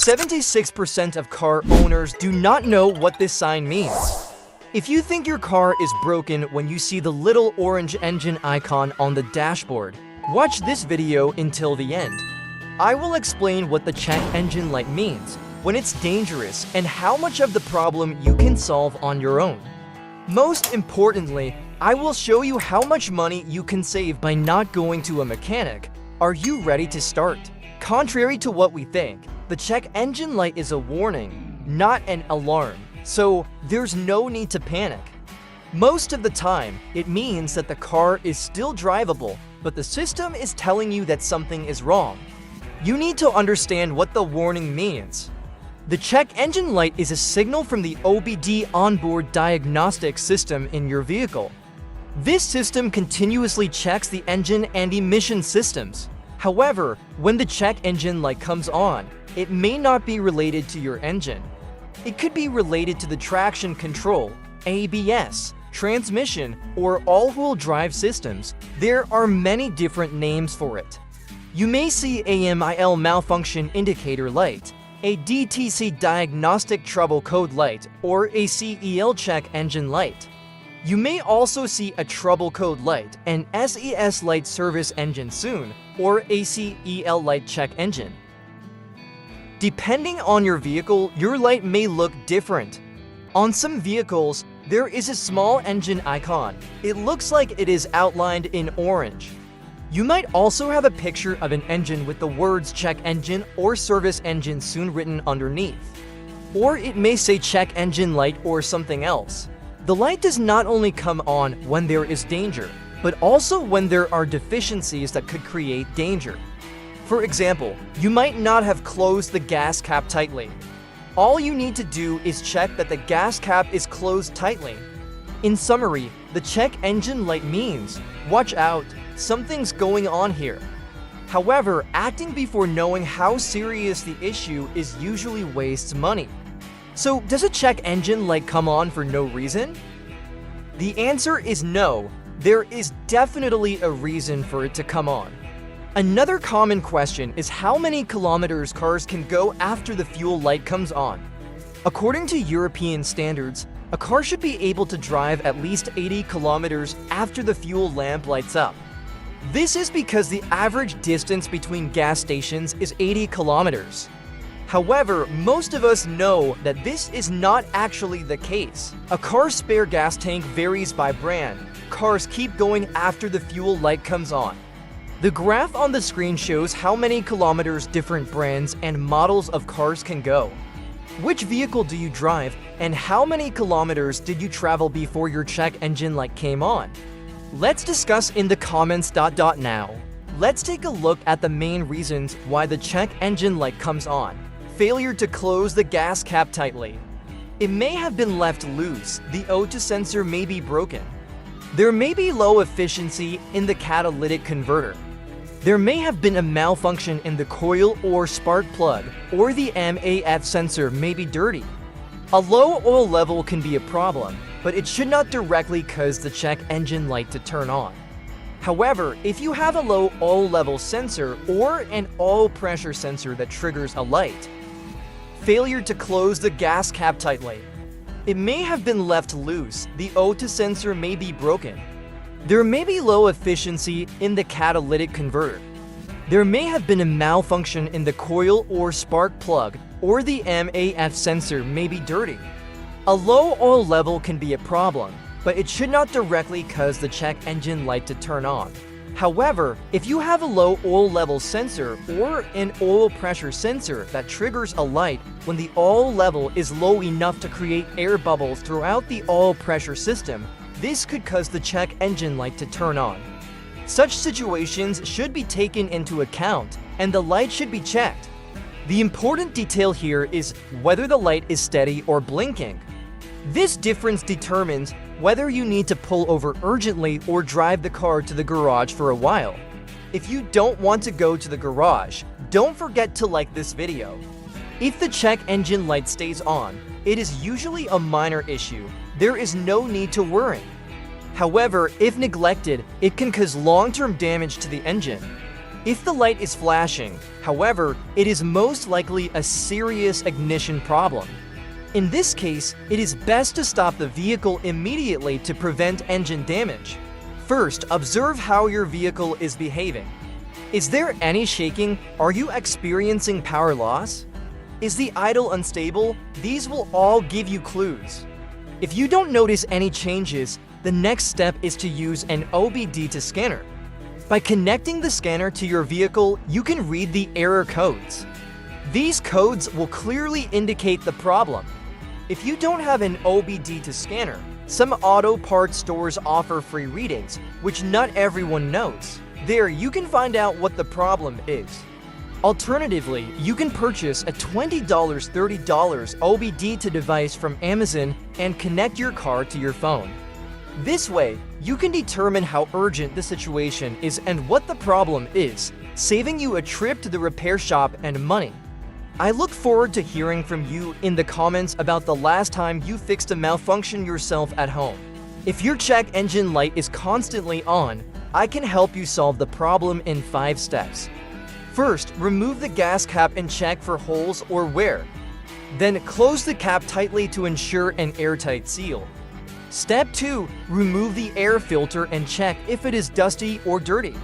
76% of car owners do not know what this sign means. If you think your car is broken when you see the little orange engine icon on the dashboard, watch this video until the end. I will explain what the check engine light means, when it's dangerous, and how much of the problem you can solve on your own. Most importantly, I will show you how much money you can save by not going to a mechanic. Are you ready to start? Contrary to what we think, the check engine light is a warning, not an alarm, so there's no need to panic. Most of the time, it means that the car is still drivable, but the system is telling you that something is wrong. You need to understand what the warning means. The check engine light is a signal from the OBD onboard diagnostic system in your vehicle. This system continuously checks the engine and emission systems. However, when the check engine light comes on, it may not be related to your engine. It could be related to the traction control, ABS, transmission, or all-wheel drive systems. There are many different names for it. You may see AMIL malfunction indicator light, a DTC diagnostic trouble code light, or a CEL check engine light. You may also see a trouble code light, an SES light service engine soon, or a CEL light check engine. Depending on your vehicle, your light may look different. On some vehicles, there is a small engine icon. It looks like it is outlined in orange. You might also have a picture of an engine with the words check engine or service engine soon written underneath. Or it may say check engine light or something else. The light does not only come on when there is danger, but also when there are deficiencies that could create danger. For example, you might not have closed the gas cap tightly. All you need to do is check that the gas cap is closed tightly. In summary, the check engine light means, watch out, something's going on here. However, acting before knowing how serious the issue is usually wastes money. So, does a check engine light come on for no reason? The answer is no. There is definitely a reason for it to come on. Another common question is how many kilometers cars can go after the fuel light comes on. According to European standards, a car should be able to drive at least 80 kilometers after the fuel lamp lights up. This is because the average distance between gas stations is 80 kilometers. However, most of us know that this is not actually the case. A car's spare gas tank varies by brand. Cars keep going after the fuel light comes on. The graph on the screen shows how many kilometers different brands and models of cars can go. Which vehicle do you drive, and how many kilometers did you travel before your check engine light came on? Let's discuss in the comments. Now, let's take a look at the main reasons why the check engine light comes on. Failure to close the gas cap tightly. It may have been left loose. The O2 sensor may be broken. There may be low efficiency in the catalytic converter. There may have been a malfunction in the coil or spark plug, or the MAF sensor may be dirty. A low oil level can be a problem, but it should not directly cause the check engine light to turn on. However, if you have a low oil level sensor or an oil pressure sensor that triggers a light, failure to close the gas cap tightly. It may have been left loose. The O2 sensor may be broken. There may be low efficiency in the catalytic converter. There may have been a malfunction in the coil or spark plug, or the MAF sensor may be dirty. A low oil level can be a problem, but it should not directly cause the check engine light to turn on. However, if you have a low oil level sensor or an oil pressure sensor that triggers a light when the oil level is low enough to create air bubbles throughout the oil pressure system, this could cause the check engine light to turn on. Such situations should be taken into account, and the light should be checked. The important detail here is whether the light is steady or blinking. This difference determines whether you need to pull over urgently or drive the car to the garage for a while. If you don't want to go to the garage, don't forget to like this video. If the check engine light stays on, it is usually a minor issue. There is no need to worry. However, if neglected, it can cause long-term damage to the engine. If the light is flashing, however, it is most likely a serious ignition problem. In this case, it is best to stop the vehicle immediately to prevent engine damage. First, observe how your vehicle is behaving. Is there any shaking? Are you experiencing power loss? Is the idle unstable? These will all give you clues. If you don't notice any changes, the next step is to use an OBD2 scanner. By connecting the scanner to your vehicle, you can read the error codes. These codes will clearly indicate the problem. If you don't have an OBD2 scanner, some auto parts stores offer free readings, which not everyone knows. There, you can find out what the problem is. Alternatively, you can purchase a $20, $30 OBD2 device from Amazon and connect your car to your phone. This way, you can determine how urgent the situation is and what the problem is, saving you a trip to the repair shop and money. I look forward to hearing from you in the comments about the last time you fixed a malfunction yourself at home. If your check engine light is constantly on, I can help you solve the problem in 5 steps. First, remove the gas cap and check for holes or wear. Then close the cap tightly to ensure an airtight seal. Step 2, remove the air filter and check if it is dusty or dirty.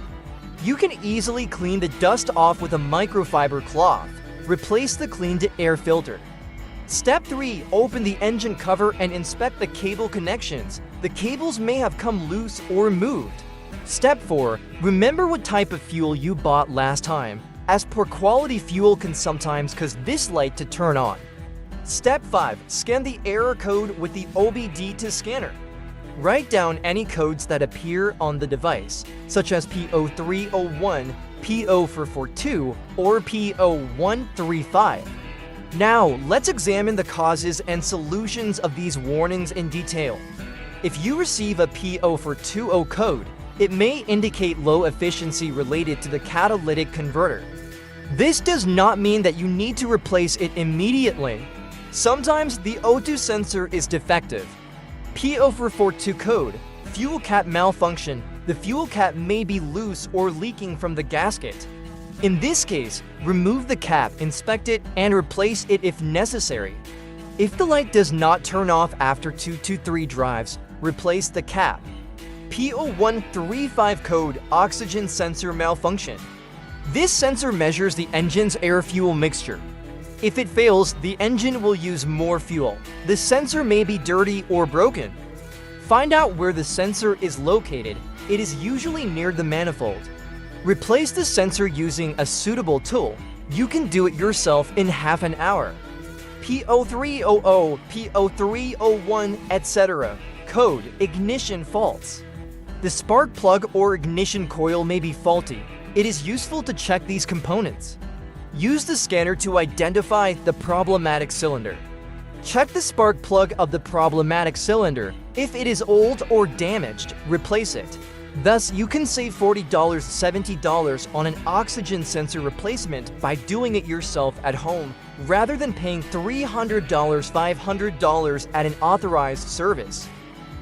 You can easily clean the dust off with a microfiber cloth. Replace the cleaned air filter. Step 3, open the engine cover and inspect the cable connections. The cables may have come loose or moved. Step 4, remember what type of fuel you bought last time, as poor quality fuel can sometimes cause this light to turn on. Step 5, scan the error code with the OBD2 scanner. Write down any codes that appear on the device, such as P0301, P0442, or P0135. Now, let's examine the causes and solutions of these warnings in detail. If you receive a P0420 code, it may indicate low efficiency related to the catalytic converter. This does not mean that you need to replace it immediately. Sometimes the O2 sensor is defective. P0442 code, fuel cap malfunction. The fuel cap may be loose or leaking from the gasket. In this case, remove the cap, inspect it, and replace it if necessary. If the light does not turn off after 2 to 3 drives, replace the cap. P0135 code, oxygen sensor malfunction. This sensor measures the engine's air-fuel mixture. If it fails, the engine will use more fuel. The sensor may be dirty or broken. Find out where the sensor is located. It is usually near the manifold. Replace the sensor using a suitable tool. You can do it yourself in half an hour. P0300, P0301, etc. Code, ignition faults. The spark plug or ignition coil may be faulty. It is useful to check these components. Use the scanner to identify the problematic cylinder. Check the spark plug of the problematic cylinder. If it is old or damaged, replace it. Thus, you can save $40, $70 on an oxygen sensor replacement by doing it yourself at home, rather than paying $300, $500 at an authorized service.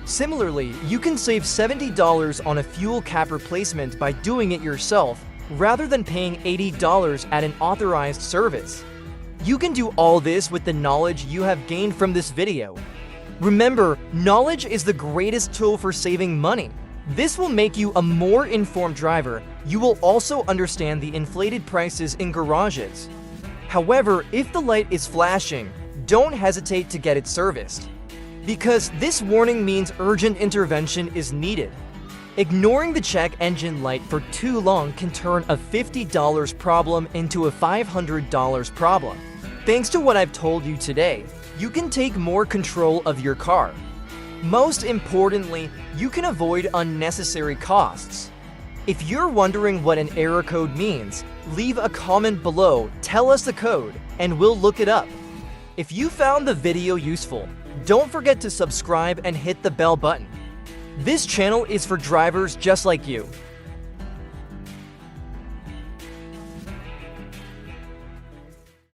Similarly, you can save $70 on a fuel cap replacement by doing it yourself, rather than paying $80 at an authorized service. You can do all this with the knowledge you have gained from this video. Remember, knowledge is the greatest tool for saving money. This will make you a more informed driver. You will also understand the inflated prices in garages. However, if the light is flashing, don't hesitate to get it serviced, because this warning means urgent intervention is needed. Ignoring the check engine light for too long can turn a $50 problem into a $500 problem. Thanks to what I've told you today, you can take more control of your car. Most importantly, you can avoid unnecessary costs. If you're wondering what an error code means, leave a comment below, tell us the code, and we'll look it up. If you found the video useful, don't forget to subscribe and hit the bell button. This channel is for drivers just like you.